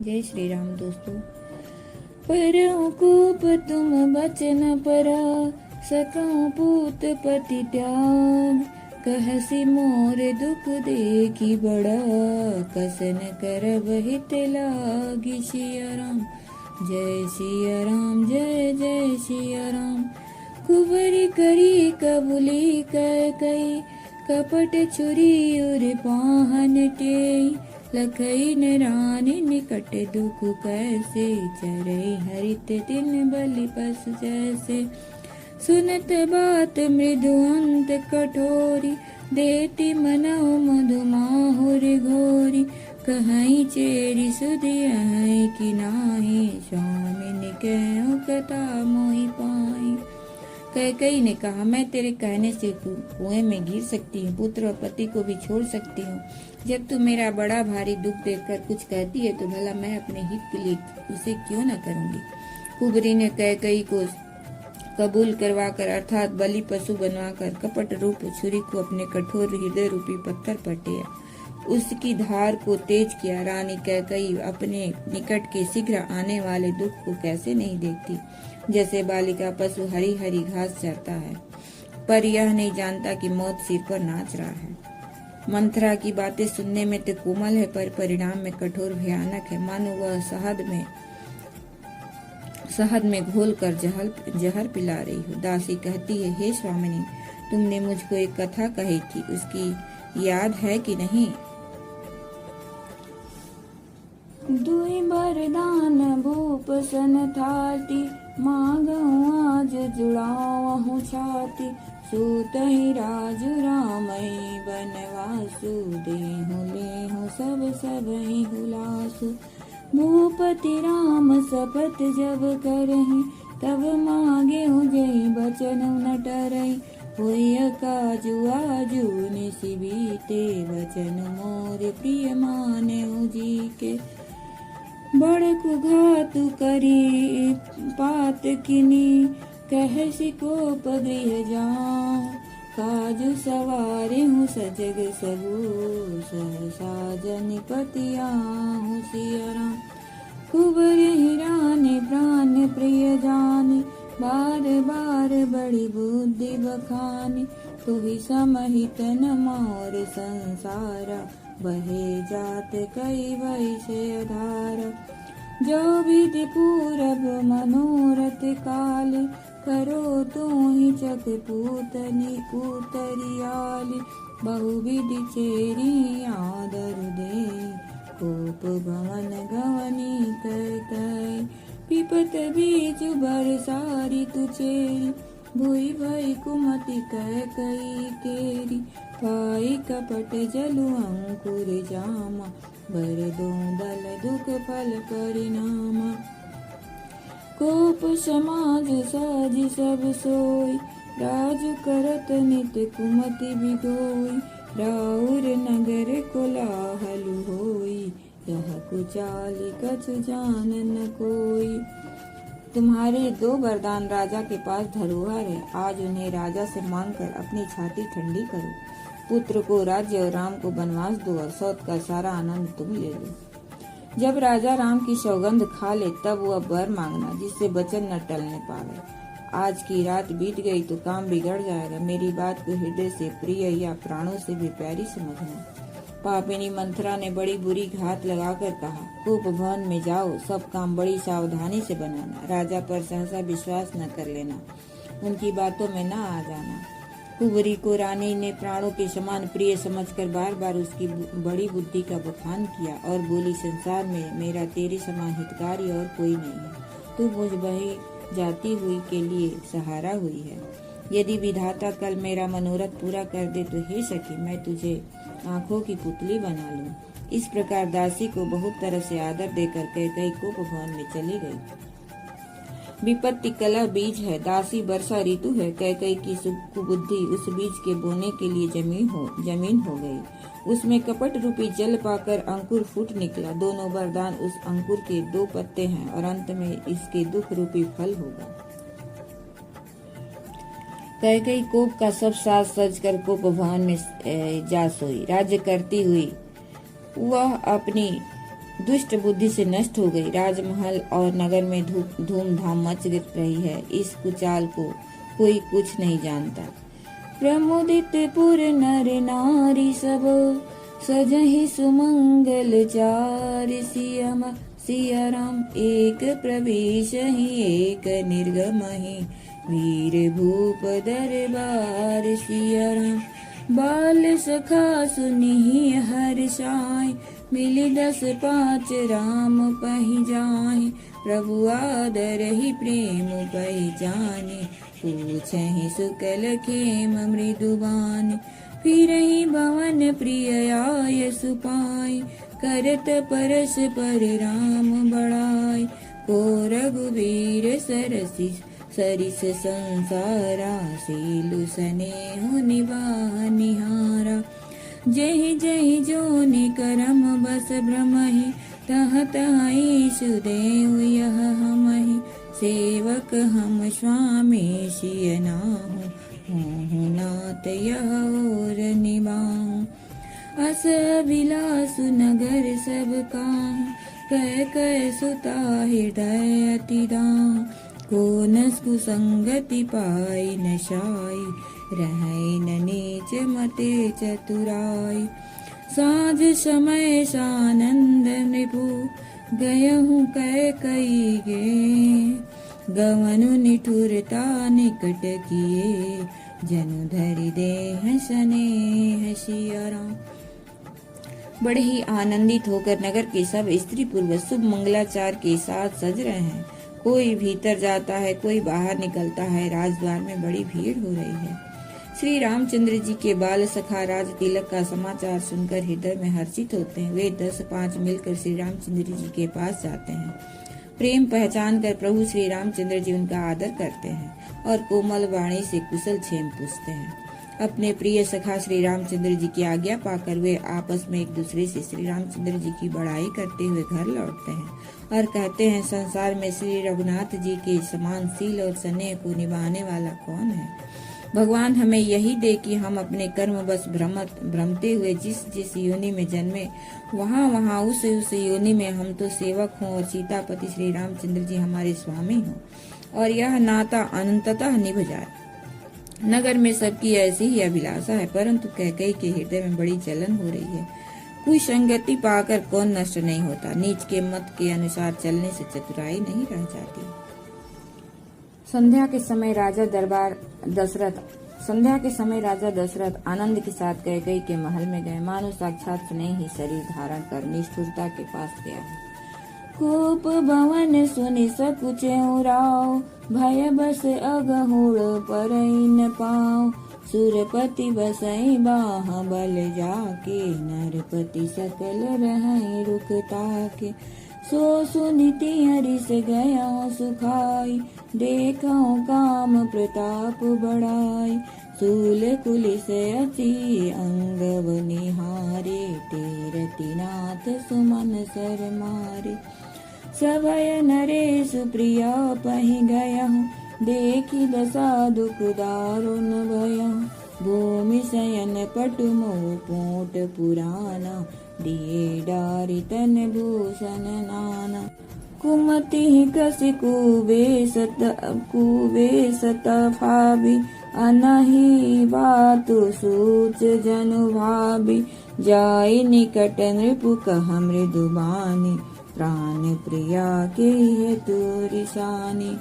जय श्री राम दोस्तों। परौ कूप तुम बचन परा, सका पूत पति त्याग। कहसी मोर दुख देखी बड़ा, कसन करब हित लागी। सिया राम जय सिया राम, जय जय सिया राम। कुबरी करी कबूली कह कई, कपट छुरी उर पाहन टेई। लखई न रानी निकट दुख कैसे, चरई हरित दिन बलि पशु जैसे। सुनत बात मृदु अंत कठोरी, देती मनौ मधु माहुर घोरी। कहीं चेरी सुधियहि कि नाहि, स्वामिनि कहु कथा मोहि पाई। कैकेयी ने कहा, मैं तेरे कहने से कुएं में गिर सकती हूँ, पुत्र और पति को भी छोड़ सकती हूँ। जब तू मेरा बड़ा भारी दुख देखकर कुछ कहती है तो भला मैं अपने हित के लिए उसे क्यों न करूंगी। कुबरी ने कैकेयी को कबूल करवाकर अर्थात बलि पशु बनवाकर कपट रूप छुरी को अपने कठोर हृदय रूपी पत्थर पर टेया, उसकी धार को तेज किया। रानी कैकेयी अपने निकट के शीघ्र आने वाले दुख को कैसे नहीं देखती, जैसे बालिका पशु हरी हरी घास चरता है, पर यह नहीं जानता कि मौत सिर पर नाच रहा है। मंथरा की बातें सुनने में तो कोमल है, पर परिणाम में कठोर भयानक है। मानो वह शहद में घोल कर जहर पिला रही हो। दासी कहती है, हे स्वामिनी, तुमने मुझको एक कथा कही थी, उसकी याद है कि नहीं। दुई बरदान भूप सन थाती, मांगहु आज जुड़ावहु छाती। सूतहि राजु रामई बनवासु, देहु लेहु सब सबहि हुलासु। भूपति राम शपथ जब करहि, तब मांगेहु जय बचन न टरई। होय काजु आजु निसि बीते, वचन मोर प्रिय मानेहु जी के। बड़कु घातु करी पात किनी, कहसी कोप गृह जाऊं। काजु सवारे हूँ सजग सबू, सहसा जनिपति आहूँ। सिया राम कुबर हिराने प्राण प्रिय जाने, बार बार बड़ी बुद्धि बखानी। तुहि समहित न मोर संसारा, बहे जात कई वैसे धारा। जो विधि पूरब मनोरथ काल, करो तू ही चक पूतनी उतरियाली। बहुविधि चेरी आदर दे, कोप भवन गवनी कह। पिपत बीज बरसारी तुचेरी, भुई भई कुमति कह कई केरी। पाई कपट जलु अंकुर जामा, बर दो दल दुख फल परिणामा। कोप समाज साज सब सोई, राजु करत नित कुमति बिगोई। राउर नगर कोलाहल होई, यह कुचाली कछु जान न कोई। तुम्हारे दो वरदान राजा के पास धरोहर है, आज उन्हें राजा से मांगकर अपनी छाती ठंडी करो। पुत्र को राज्य और राम को वनवास दो, और सौत का सारा आनंद तुम ले लो। जब राजा राम की सौगंध खा ले, तब वह वर मांगना जिससे वचन न टलने पावे। आज की रात बीत गई तो काम बिगड़ जाएगा। मेरी बात को हृदय से प्रिय या प्राणों से भी प्यारी समझना। पापिनी मंथरा ने बड़ी बुरी घात लगाकर कहा, कूप भवन में जाओ, सब काम बड़ी सावधानी से बनाना। राजा पर सहसा विश्वास न कर लेना, उनकी बातों में न आ जाना। कुबरी को रानी ने प्राणों के समान प्रिय समझकर बार बार उसकी बड़ी बुद्धि का बखान किया और बोली, संसार में मेरा तेरे समान हितकारी और कोई नहीं है। तू मुझ बही जाती हुई के लिए सहारा हुई है। यदि विधाता कल मेरा मनोरथ पूरा कर दे तो हे सखी, मैं तुझे आंखों की पुतली बना लूं। इस प्रकार दासी को बहुत तरह से आदर देकर कैकेयी कोप भवन में चली गई। विपत्ति कलह बीज है, दासी वर्षा ऋतु है। कैकेयी की कुबुद्धि उस बीज के बोने के लिए जमीन हो गई। उसमें कपट रूपी जल पाकर अंकुर फूट निकला। दोनों वरदान उस अंकुर के दो पत्ते हैं, और अंत में इसके दुख रूपी फल होगा। कैकेयी कोप का सब साज सज कर कोप भवन में जा सोई। राज्य करती हुई वह अपनी दुष्ट बुद्धि से नष्ट हो गई। राजमहल और नगर में धूमधाम मच रही है। इस कुचाल को कोई कुछ नहीं जानता। प्रमुदित पुर नर नारी सब, सजहि सुमंगल चार। सिया राम एक प्रवेश ही एक निर्गम ही, वीर भूप दरबार। सिया राम बाल सखा सुनिहि हर्षाय, मिली 10-5 राम पहि जाहि। प्रभु आदर ही प्रेम पहचाने, पूछहि सुकल खेम मृदुबान। फिरहि भवन प्रिय आय सुपाय, करत परस पर राम बड़ाई। को रघुवीर सरिस संसारा, सीलु स्नेह निवाह निहारा। जहि जहि जोनि करम बस भ्रमहि, तह तह ईशु देव यह हमहि। सेवक हम स्वामी सिय नाहु, होहु नाथ यह और निबाहु। अस अभिलाषु नगर सब काहू, कह कह सुता हृदय अति दाहु। को न कुसंगति पाई न शाई, रहै न नीच मते चतुराई। साँझ समय सानंद नृपु, गयहु कैकई गे। गवनु निठुरता निकट किए, जनु धरि देह स्नेह। सिया राम बड़े ही आनंदित होकर नगर के सब स्त्री पुरुष शुभ मंगलाचार के साथ सज रहे हैं। कोई भीतर जाता है, कोई बाहर निकलता है। राजद्वार में बड़ी भीड़ हो रही है। श्री रामचंद्र जी के बाल सखा राज तिलक का समाचार सुनकर हृदय में हर्षित होते हैं। वे 10-5 मिलकर श्री रामचंद्र जी के पास जाते हैं। प्रेम पहचान कर प्रभु श्री रामचंद्र जी उनका आदर करते हैं और कोमल वाणी से कुशल क्षेम पूछते हैं। अपने प्रिय सखा श्री रामचंद्र जी की आज्ञा पाकर वे आपस में एक दूसरे से श्री रामचंद्र जी की बड़ाई करते हुए घर लौटते हैं और कहते हैं, संसार में श्री रघुनाथ जी के समान शील और स्नेह को निभाने वाला कौन है। भगवान हमें यही दे कि हम अपने कर्म बस भ्रमते हुए जिस जिस योनि में जन्मे, वहाँ उस योनि में हम तो सेवक हों और सीतापति श्री रामचंद्र जी हमारे स्वामी हों और यह नाता अनंततः निभ जाए। नगर में सबकी ऐसी ही अभिलाषा है, परंतु कैकेयी के हृदय में बड़ी जलन हो रही है। कोई संगति पाकर कौन नष्ट नहीं होता। नीच के मत के अनुसार चलने से चतुराई नहीं रह जाती। संध्या के समय राजा दशरथ आनंद के साथ कैकेयी के महल में गए। मानो साक्षात स्नेह ही शरीर धारण कर निष्ठुरता के पास गया है। कोप भवन सुनि सकुचेउ राव, भय बस अगहुड़ परई न पाव। सुरपति बसई बाह बल जाके, नरपति सकल रहई रुक ताके। सो सुनिति हरिस गया सुखाई, देखौ काम प्रताप बढ़ाई। सूल कुलिस अति अंगव निहारे, तेरति नाथ सुमन सर मारे। सभय नरेश प्रिया पहि गयहु, देखि दशा दुख दारुण भयहु। भूमि शयन पटु मोह पोट पुराना, दिए डारि तन भूषण नाना। कुमति कसी कुवेशत भावी, अनहि बातु सूच जनु भावी। जाई निकट नृपु कह मृदुबानी, प्राण प्रिया के हेतु रिसानी।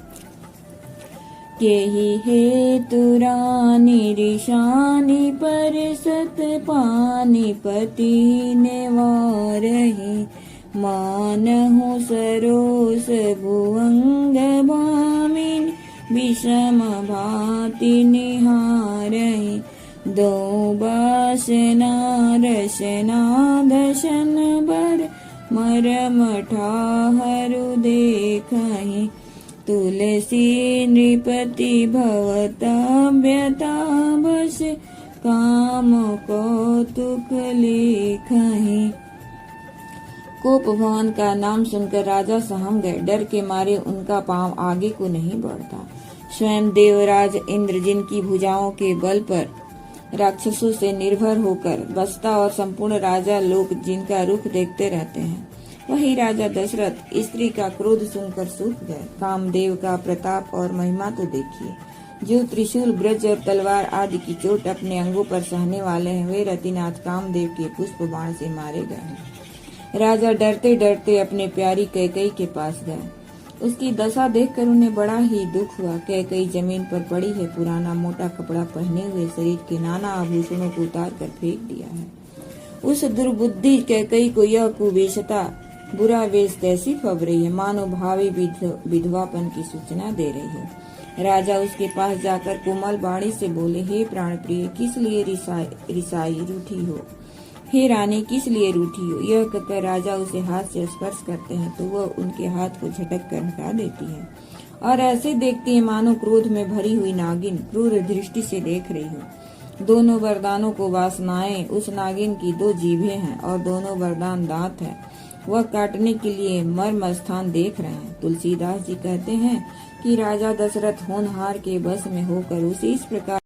केहि हेतु रानी रिशानी, परसत पानी पति नेवारहि। मानहु सरोस भुवंग भामिनी, विषम भाति निहारहि। दो बासना रसना दशन बर, मरम ठाहरु देखहि। तुलसी नृपति भवता व्यथा बस, काम कौतुक लेखहि। कोप भवन का नाम सुनकर राजा सहम गए। डर के मारे उनका पांव आगे को नहीं बढ़ता। स्वयं देवराज इंद्र जिनकी भुजाओं के बल पर राक्षसों से निर्भर होकर बसता और संपूर्ण राजा लोग जिनका रुख देखते रहते हैं, वही राजा दशरथ स्त्री का क्रोध सुनकर सूख गए। कामदेव का प्रताप और महिमा तो देखिए। जो त्रिशूल, ब्रज और तलवार आदि की चोट अपने अंगों पर सहने वाले हैं, वे रतिनाथ कामदेव के पुष्प बाण से मारे गए हैं। राजा डरते डरते अपने प्यारी कैकई के पास गए। उसकी दशा देखकर उन्हें बड़ा ही दुख हुआ। कैकई जमीन पर पड़ी है, पुराना मोटा कपड़ा पहने हुए शरीर के नाना आभूषणों को उतार कर फेंक दिया है। उस दुर्बुद्धि कैकई को यह कुवेशता बुरा वेश कैसी फब रही है, मानो भावी विधवापन की सूचना दे रही है। राजा उसके पास जाकर कोमल वाणी से बोले, हे प्राण प्रिय, किस लिए रिसाई रूठी हो? हे रानी, किस लिए रूठी हो? यह कहकर राजा उसे हाथ से स्पर्श करते हैं तो वह उनके हाथ को झटक कर हटा देती है और ऐसे देखती है मानो क्रोध में भरी हुई नागिन क्रूर दृष्टि से देख रही हो। दोनों वरदानों को वासनाएं उस नागिन की 2 जीभें हैं और दोनों वरदान दांत है। वह काटने के लिए मर्म स्थान देख रहे हैं। तुलसीदास जी कहते हैं कि राजा दशरथ होनहार के बस में होकर उसे इस प्रकार